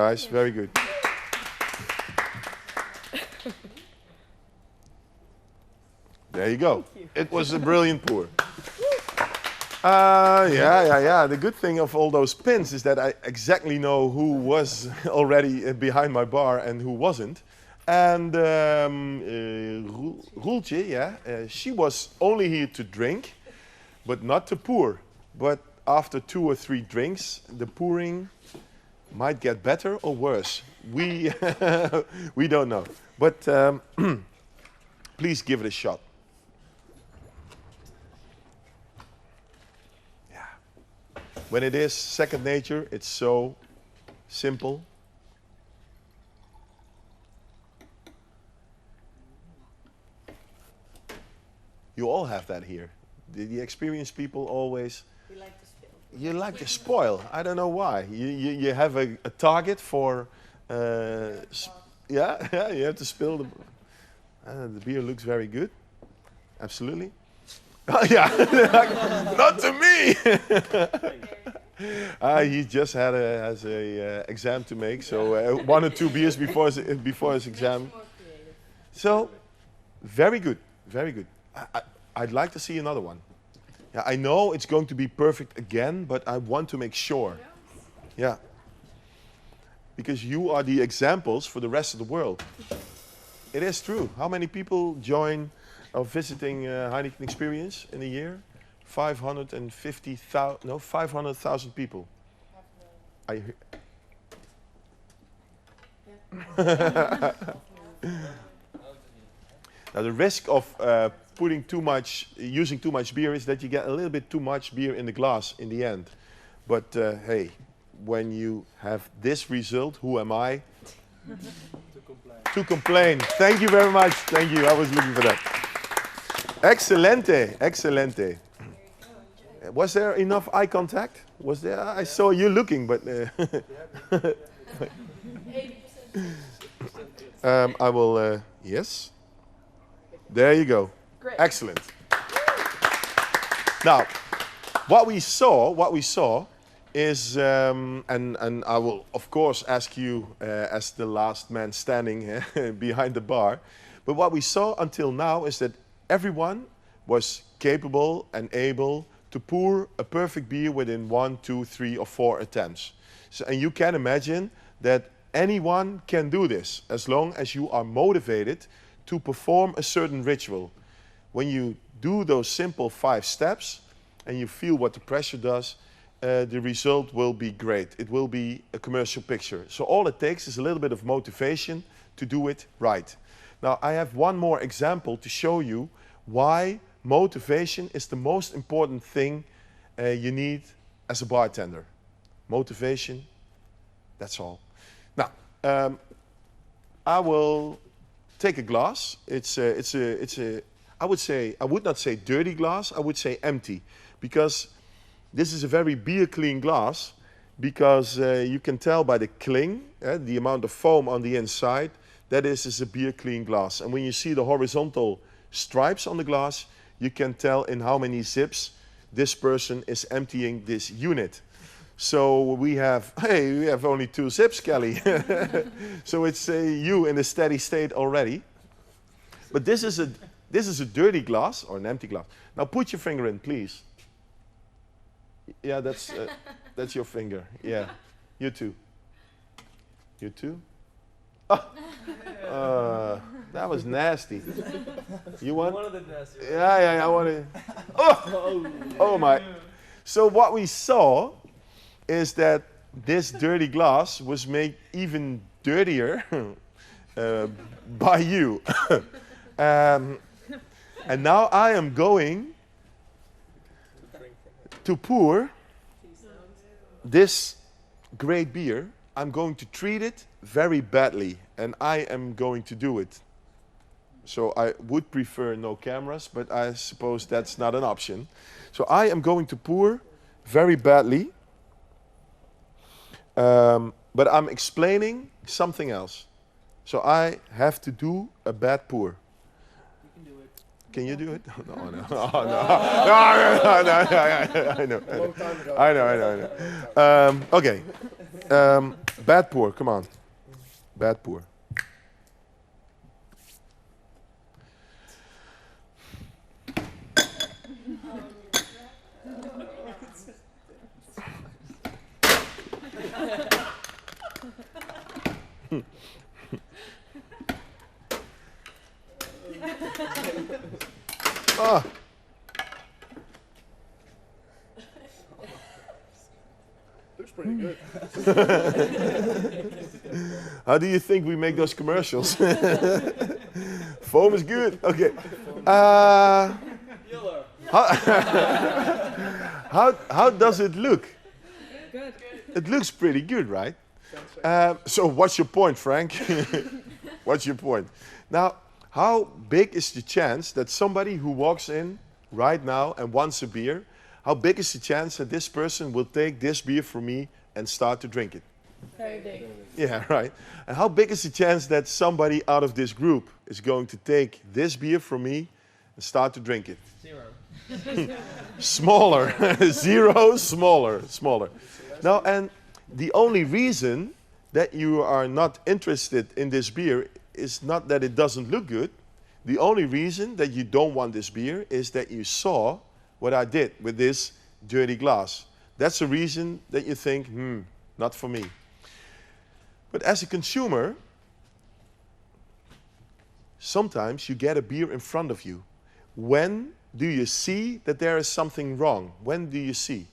Guys, very good. There you go. It was a brilliant pour. Yeah. The good thing of all those pins is that I exactly know who was already behind my bar and who wasn't. And Roeltje, she was only here to drink, but not to pour. But after 2 or 3 drinks, the pouring might get better or worse. We we don't know. But please give it a shot. Yeah. When it is second nature, it's so simple. You all have that here. The experienced people always. We like to spill. You like to spoil. I don't know why. You have a target for. Yeah, you have to spill the beer looks very good. Absolutely. Yeah, not to me. He just has a exam to make, so 1 or 2 beers before his exam. So, very good, very good. I'd like to see another one. Yeah, I know it's going to be perfect again, but I want to make sure. Yeah. Because you are the examples for the rest of the world. It is true. How many people join or visiting Heineken Experience in a year? 550,000, no, 500,000 people. I Now the risk of using too much beer is that you get a little bit too much beer in the glass in the end. But hey, when you have this result, who am I? To complain. Thank you very much. Thank you. I was looking for that. Excelente. Excelente. Was there enough eye contact? Was there? I saw you looking, but I will. Yes. There you go. Great. Excellent. Now, what we saw is, and I will of course ask you as the last man standing behind the bar, but what we saw until now is that everyone was capable and able to pour a perfect beer within 1, 2, 3, or 4 attempts. So, and you can imagine that anyone can do this as long as you are motivated to perform a certain ritual. When you do those simple 5 steps and you feel what the pressure does, the result will be great. It will be a commercial picture. So all it takes is a little bit of motivation to do it right. Now I have one more example to show you why motivation is the most important thing you need as a bartender. Motivation, that's all. Now, I will take a glass. I would not say dirty glass, I would say empty. Because this is a very beer clean glass, because you can tell by the cling, the amount of foam on the inside, that is a beer clean glass. And when you see the horizontal stripes on the glass, you can tell in how many zips this person is emptying this unit. So we have only 2 zips, Kelly. So it's you in a steady state already. But this is a dirty glass or an empty glass. Now put your finger in, please. Yeah, that's your finger. Yeah, you too. You too. Oh, that was nasty. You want? One of the nasty. Yeah, I want to. Oh my. So what we saw is that this dirty glass was made even dirtier by you. And now I am going to pour this great beer. I'm going to treat it very badly, and I am going to do it. So I would prefer no cameras, but I suppose that's not an option. So I am going to pour very badly, but I'm explaining something else. So I have to do a bad pour. Can you do it? No. Oh, no. No, I know. Okay. Bad pour, come on. Bad pour. Ah. Looks pretty good. How do you think we make those commercials? Foam is good. Okay. How does it look? Good. It looks pretty good, right? So what's your point, Frank? What's your point? Now, how big is the chance that somebody who walks in right now and wants a beer, how big is the chance that this person will take this beer from me and start to drink it? Very big. Yeah, right. And how big is the chance that somebody out of this group is going to take this beer from me and start to drink it? 0. Smaller. 0, smaller. Now, and the only reason that you are not interested in this beer is not that it doesn't look good. The only reason that you don't want this beer is that you saw what I did with this dirty glass. That's the reason that you think, not for me. But as a consumer, sometimes you get a beer in front of you. When do you see that there is something wrong? When do you see?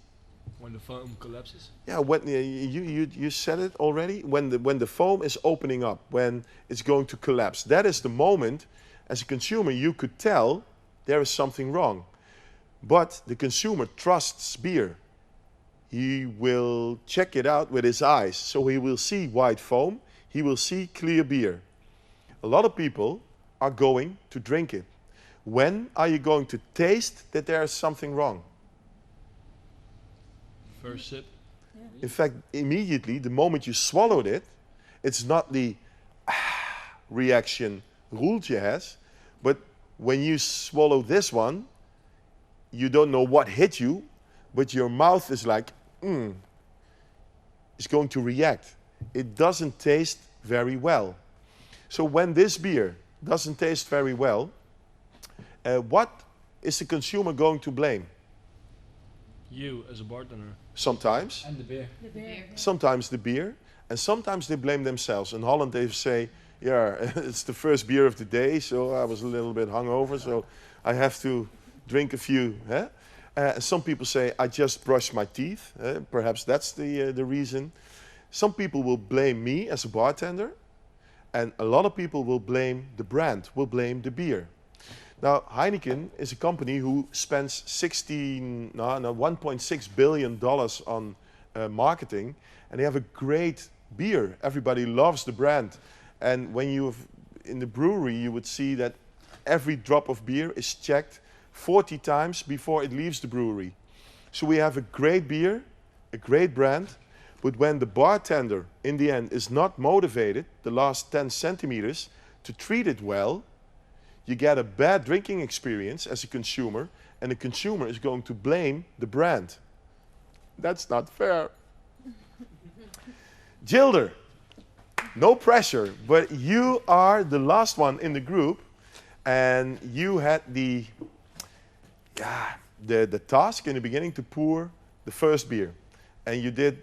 When the foam collapses. Yeah, when you said it already. When the foam is opening up, when it's going to collapse, that is the moment. As a consumer, you could tell there is something wrong. But the consumer trusts beer. He will check it out with his eyes. So he will see white foam. He will see clear beer. A lot of people are going to drink it. When are you going to taste that there is something wrong? First sip. In fact, immediately, the moment you swallowed it, it's not the reaction Roeltje has, but when you swallow this one, you don't know what hit you, but your mouth is like, it's going to react. It doesn't taste very well. So when this beer doesn't taste very well, what is the consumer going to blame? You as a bartender. Sometimes. And the beer. The beer. Sometimes the beer, and sometimes they blame themselves. In Holland they say, yeah, it's the first beer of the day, so I was a little bit hungover, so I have to drink a few. Some people say, I just brushed my teeth. Perhaps that's the reason. Some people will blame me as a bartender, and a lot of people will blame the brand, will blame the beer. Now, Heineken is a company who spends $1.6 billion on marketing, and they have a great beer. Everybody loves the brand. And when in the brewery, you would see that every drop of beer is checked 40 times before it leaves the brewery. So we have a great beer, a great brand, but when the bartender, in the end, is not motivated, the last 10 centimeters, to treat it well, you get a bad drinking experience as a consumer, and the consumer is going to blame the brand. That's not fair. Gilder, no pressure, but you are the last one in the group, and you had the task in the beginning to pour the first beer, and you did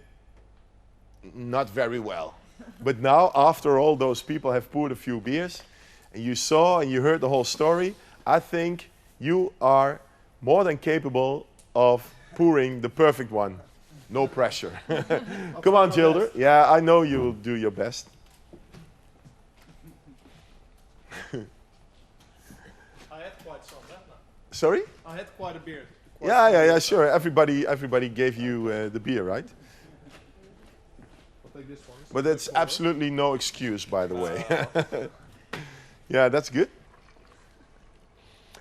not very well. But now, after all those people have poured a few beers, and you saw and you heard the whole story, I think you are more than capable of pouring the perfect one. No pressure. Come on, Gilder. Yeah, I know you will do your best. I had quite some, huh? Sorry? I had quite a beer. Yeah, sure. Everybody gave you the beer, right? I'll take this one. But that's absolutely no excuse, by the way. Yeah, that's good.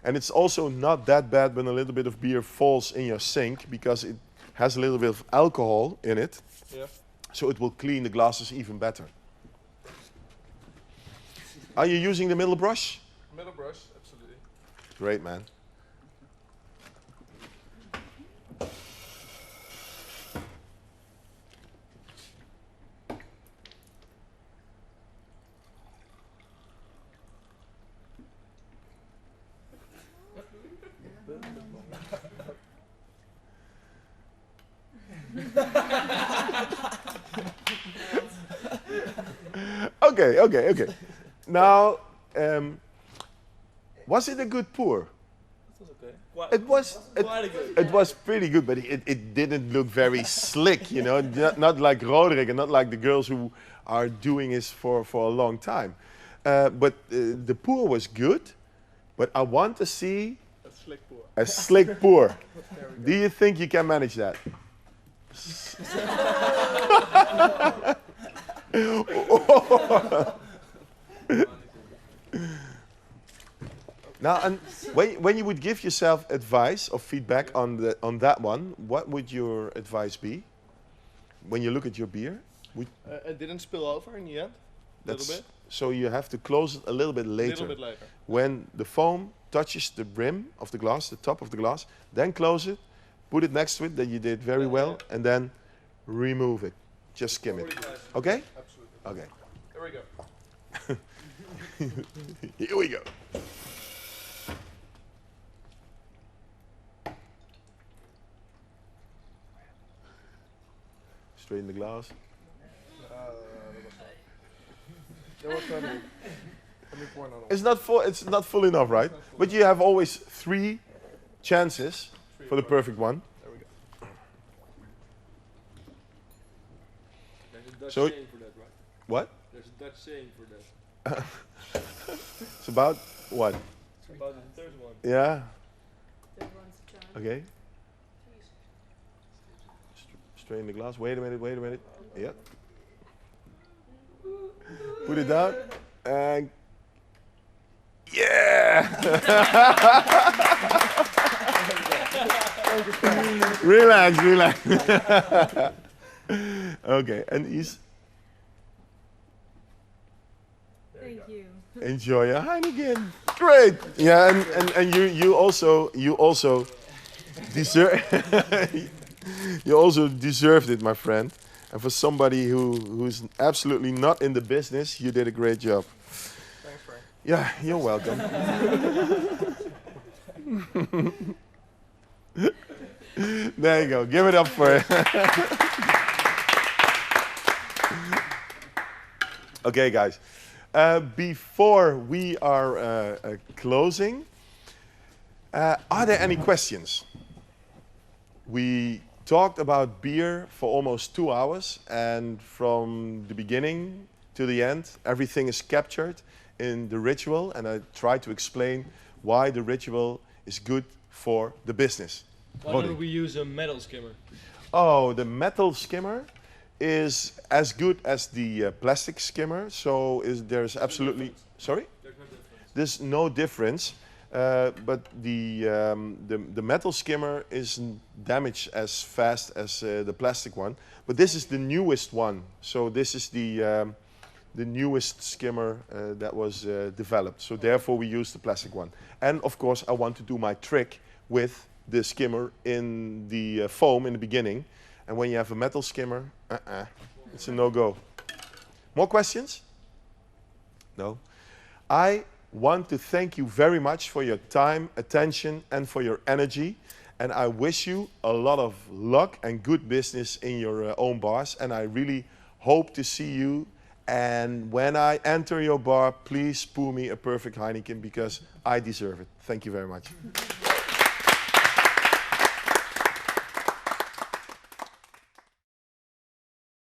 And it's also not that bad when a little bit of beer falls in your sink, because it has a little bit of alcohol in it. Yeah. So it will clean the glasses even better. Are you using the middle brush? Middle brush, absolutely. Great, man. Okay. Now, was it a good pour? It was. It was pretty good, but it didn't look very slick, you know, not like Roderick and not like the girls who are doing this for a long time. But the pour was good, but I want to see A slick pour. a slick pour. Do you think you can manage that? Now, and when you would give yourself advice or feedback on that one, what would your advice be? When you look at your beer, It didn't spill over in the end. A little bit. so you have to close it a little bit A later. little bit later. When the foam touches the rim of the glass, the top of the glass, then close it, put it next to it, that you did very well, and then remove it. Just skim it. Okay? Absolutely. Okay. There we go. Here we go. Straight in the glass. There was let me pour another one. It's not full. It's not full enough, right? But you have always 3 chances for the perfect one. There we go. There's a Dutch So- saying for that, right? What? There's a Dutch saying for that. It's about what? About the third one. Yeah. Third one's a charm. Okay. Straight in the glass. Wait a minute. Yeah. Put it down. And yeah. Relax. Okay, and he's Thank you. enjoy a Heineken. Great. Yeah, and you also deserve you also deserved it, my friend. And for somebody who's absolutely not in the business, you did a great job. Thanks, Frank. Yeah, you're welcome. There you go. Give it up for it. Okay, guys. Before we are closing, are there any questions? We talked about beer for almost 2 hours, and from the beginning to the end, everything is captured in the ritual, and I tried to explain why the ritual is good for the business. Why Roddy. don't we use a metal skimmer? Oh, the metal skimmer is as good as the plastic skimmer, so there's absolutely... Sorry? There's no difference. There's no difference, but the metal skimmer isn't damaged as fast as the plastic one. But this is the newest one, so this is the newest skimmer that was developed. So therefore we use the plastic one. And of course I want to do my trick with the skimmer in the foam in the beginning. And when you have a metal skimmer, it's a no-go. More questions? No? I want to thank you very much for your time, attention, and for your energy. And I wish you a lot of luck and good business in your own bars. And I really hope to see you. And when I enter your bar, please pour me a perfect Heineken because I deserve it. Thank you very much.